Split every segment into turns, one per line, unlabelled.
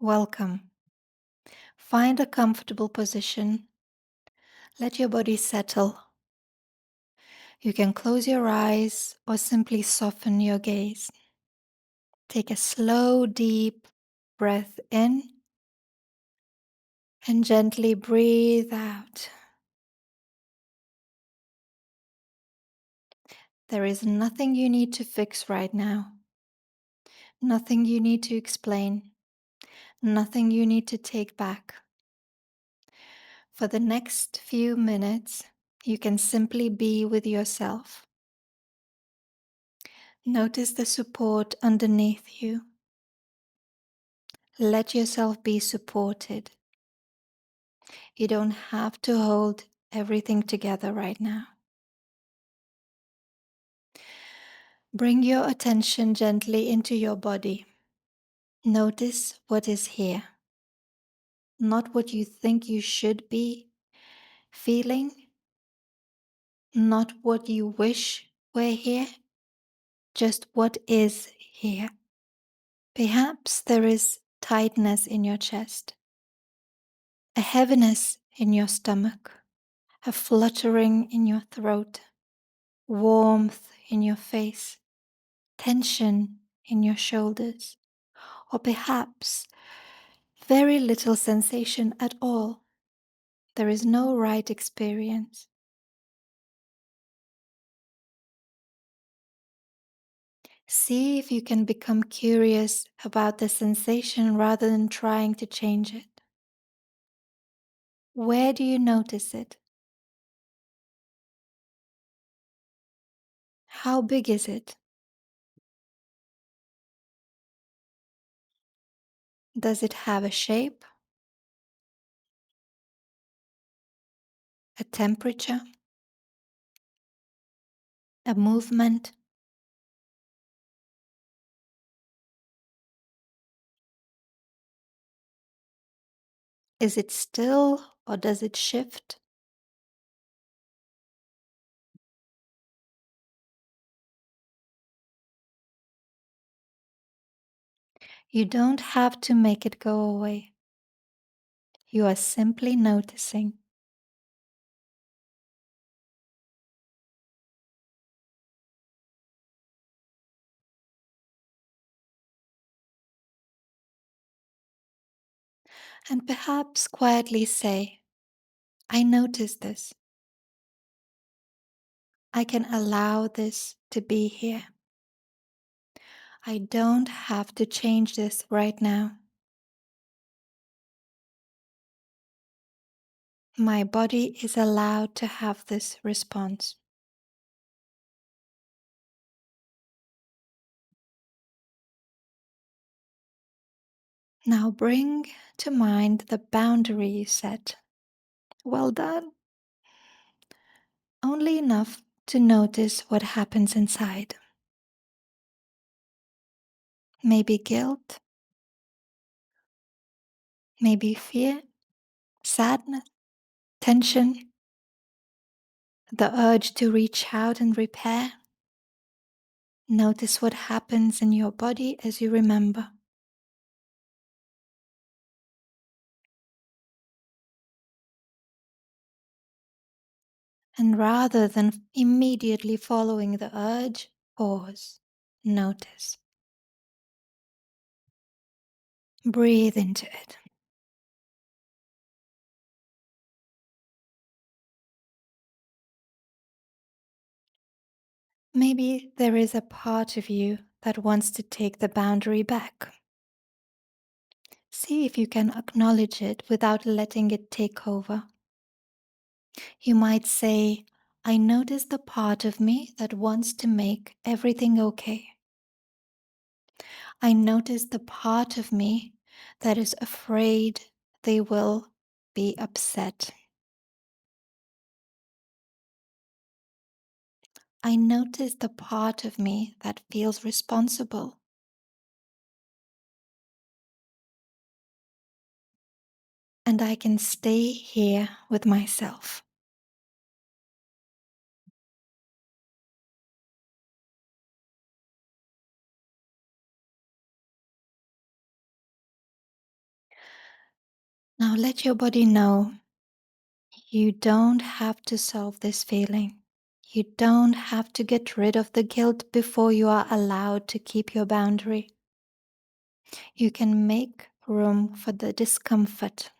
Welcome. Find a comfortable position. Let your body settle. You can close your eyes or simply soften your gaze. Take a slow, deep breath in and gently breathe out. There is nothing you need to fix right now, nothing you need to explain, nothing you need to take back. For the next few minutes, you can simply be with yourself. Notice the support underneath you. Let yourself be supported. You don't have to hold everything together right now. Bring your attention gently into your body. Notice what is here, not what you think you should be feeling, not what you wish were here, just what is here. Perhaps there is tightness in your chest, a heaviness in your stomach, a fluttering in your throat, warmth in your face, tension in your shoulders, or perhaps very little sensation at all. There is no right experience. See if you can become curious about the sensation rather than trying to change it. Where do you notice it? How big is it? Does it have a shape, a temperature, a movement? Is it still or does it shift? You don't have to make it go away. You are simply noticing. And perhaps quietly say, I notice this. I can allow this to be here. I don't have to change this right now. My body is allowed to have this response. Now bring to mind the boundary you set. Well done. Only enough to notice what happens inside. Maybe guilt, maybe fear, sadness, tension, the urge to reach out and repair. Notice what happens in your body as you remember. And rather than immediately following the urge, pause, notice, breathe into it. Maybe there is a part of you that wants to take the boundary back. See if you can acknowledge it without letting it take over. You might say, I notice the part of me that wants to make everything okay. I notice the part of me that is afraid they will be upset. I notice the part of me that feels responsible. And I can stay here with myself. Now let your body know you don't have to solve this feeling. You don't have to get rid of the guilt before you are allowed to keep your boundary. You can make room for the discomfort.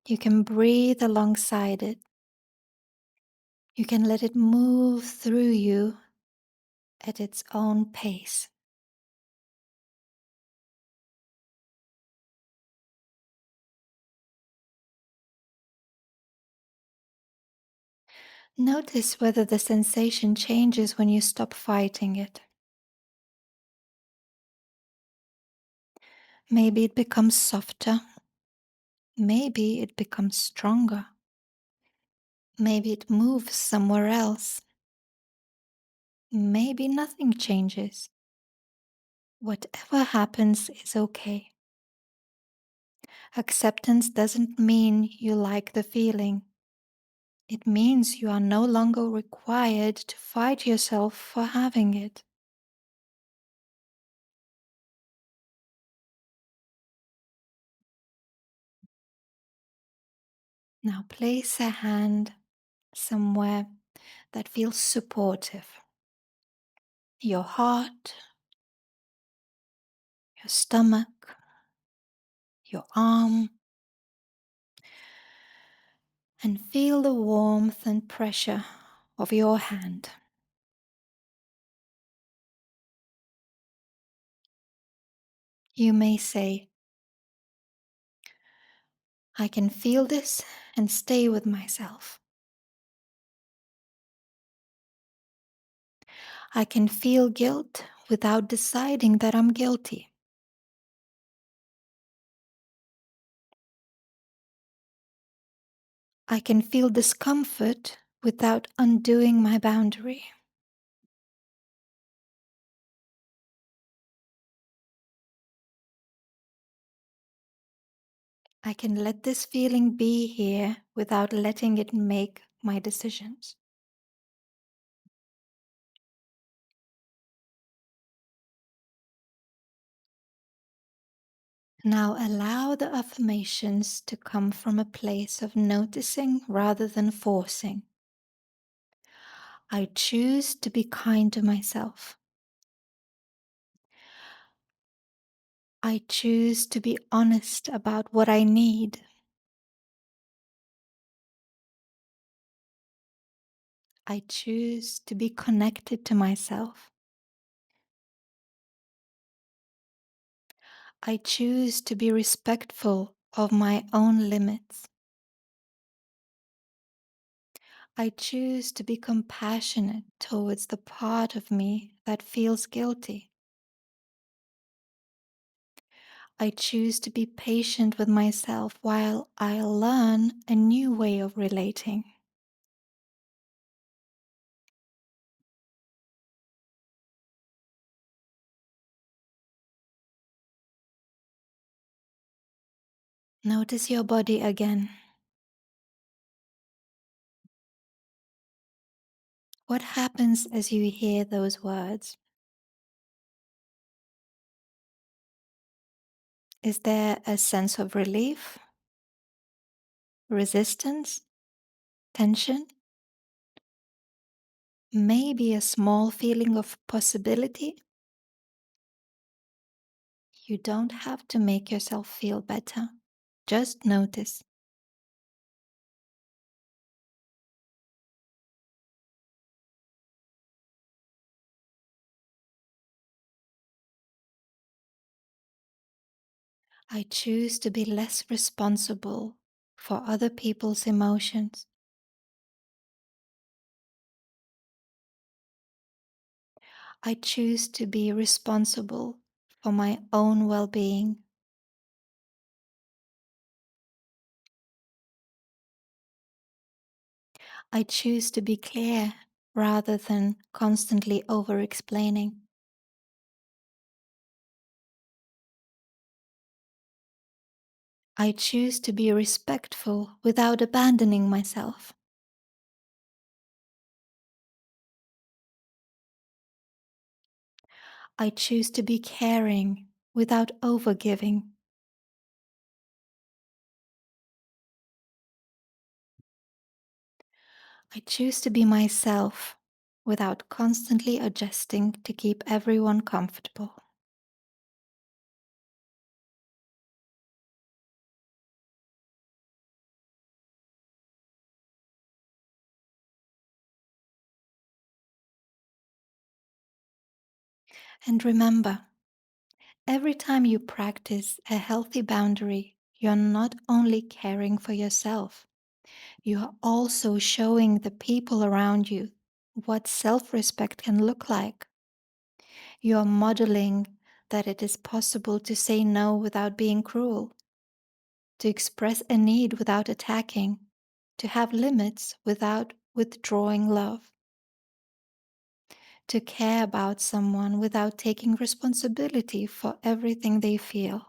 You can breathe alongside it. You can let it move through you at its own pace. Notice whether the sensation changes when you stop fighting it. Maybe it becomes softer. Maybe it becomes stronger. Maybe it moves somewhere else. Maybe nothing changes. Whatever happens is okay. Acceptance doesn't mean you like the feeling. It means you are no longer required to fight yourself for having it. Now place a hand somewhere that feels supportive. Your heart, your stomach, your arm, and feel the warmth and pressure of your hand. You may say, I can feel this and stay with myself. I can feel guilt without deciding that I'm guilty. I can feel discomfort without undoing my boundary. I can let this feeling be here without letting it make my decisions. Now allow the affirmations to come from a place of noticing rather than forcing. I choose to be kind to myself. I choose to be honest about what I need. I choose to be connected to myself. I choose to be respectful of my own limits. I choose to be compassionate towards the part of me that feels guilty. I choose to be patient with myself while I learn a new way of relating. Notice your body again. What happens as you hear those words? Is there a sense of relief, resistance, tension? Maybe a small feeling of possibility? You don't have to make yourself feel better. Just notice. I choose to be less responsible for other people's emotions. I choose to be responsible for my own well being. I choose to be clear rather than constantly over explaining. I choose to be respectful without abandoning myself. I choose to be caring without overgiving. I choose to be myself without constantly adjusting to keep everyone comfortable. And remember, every time you practice a healthy boundary, you're not only caring for yourself, you are also showing the people around you what self respect can look like. You are modeling that it is possible to say no without being cruel, to express a need without attacking, to have limits without withdrawing love, to care about someone without taking responsibility for everything they feel.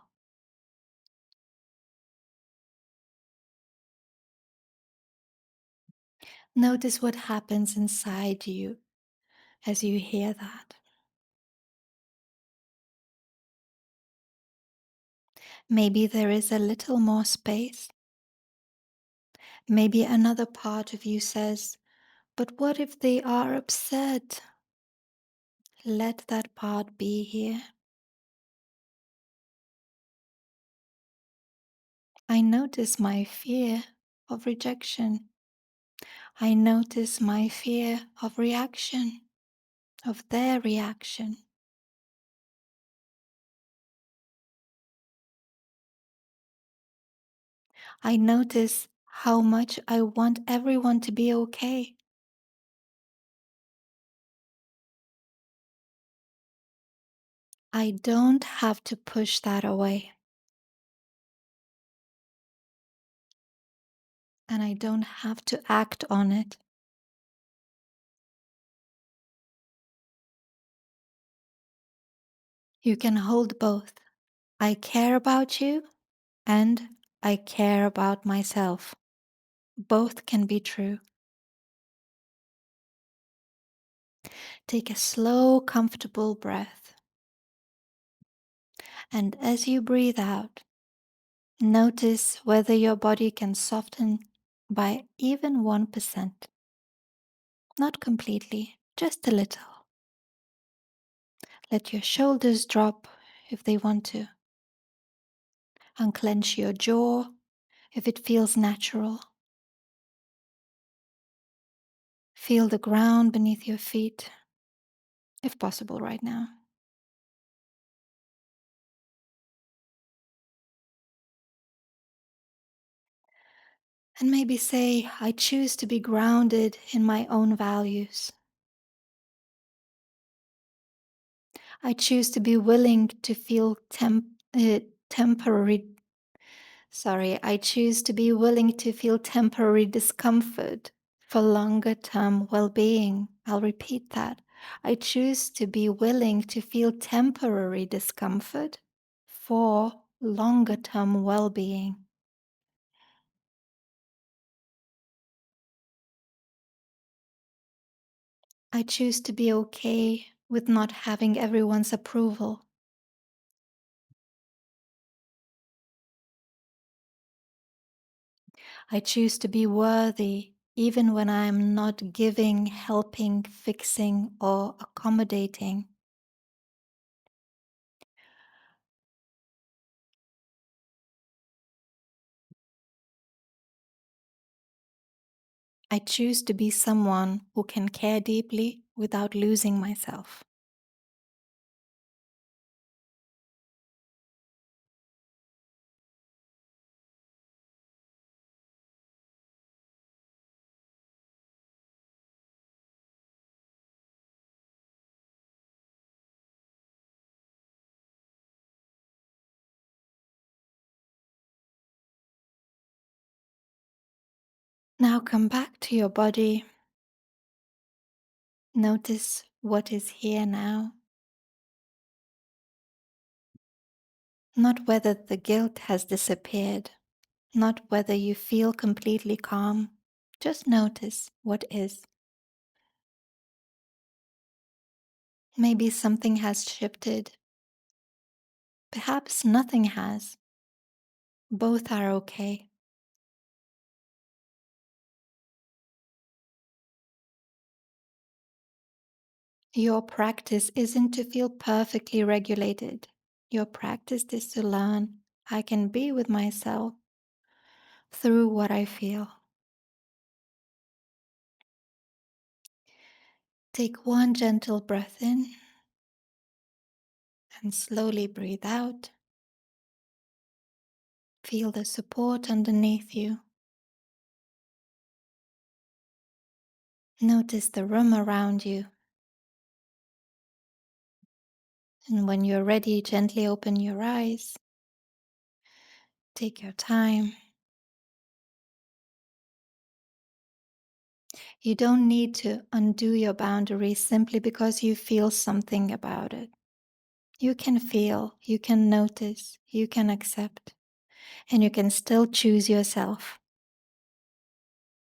Notice what happens inside you as you hear that. Maybe there is a little more space. Maybe another part of you says, but what if they are upset? Let that part be here. I notice my fear of rejection. I notice my fear of reaction, of their reaction. I notice how much I want everyone to be okay. I don't have to push that away, and I don't have to act on it. You can hold both. I care about you and I care about myself. Both can be true. Take a slow, comfortable breath. And as you breathe out, notice whether your body can soften by even 1%. Not completely, just a little. Let your shoulders drop if they want to. Unclench your jaw if it feels natural. Feel the ground beneath your feet, if possible, right now. And maybe say, I choose to be grounded in my own values. I choose to be willing to feel temporary. Sorry, I choose to be willing to feel temporary discomfort for longer term well being. I'll repeat that. I choose to be willing to feel temporary discomfort for longer term well being. I choose to be okay with not having everyone's approval. I choose to be worthy even when I am not giving, helping, fixing, or accommodating. I choose to be someone who can care deeply without losing myself. Now come back to your body. Notice what is here now. Not whether the guilt has disappeared, not whether you feel completely calm. Just notice what is. Maybe something has shifted. Perhaps nothing has. Both are okay. Your practice isn't to feel perfectly regulated. Your practice is to learn I can be with myself through what I feel. Take one gentle breath in and slowly breathe out. Feel the support underneath you. Notice the room around you. And when you're ready, gently open your eyes. Take your time. You don't need to undo your boundaries simply because you feel something about it. You can feel, you can notice, you can accept, and you can still choose yourself.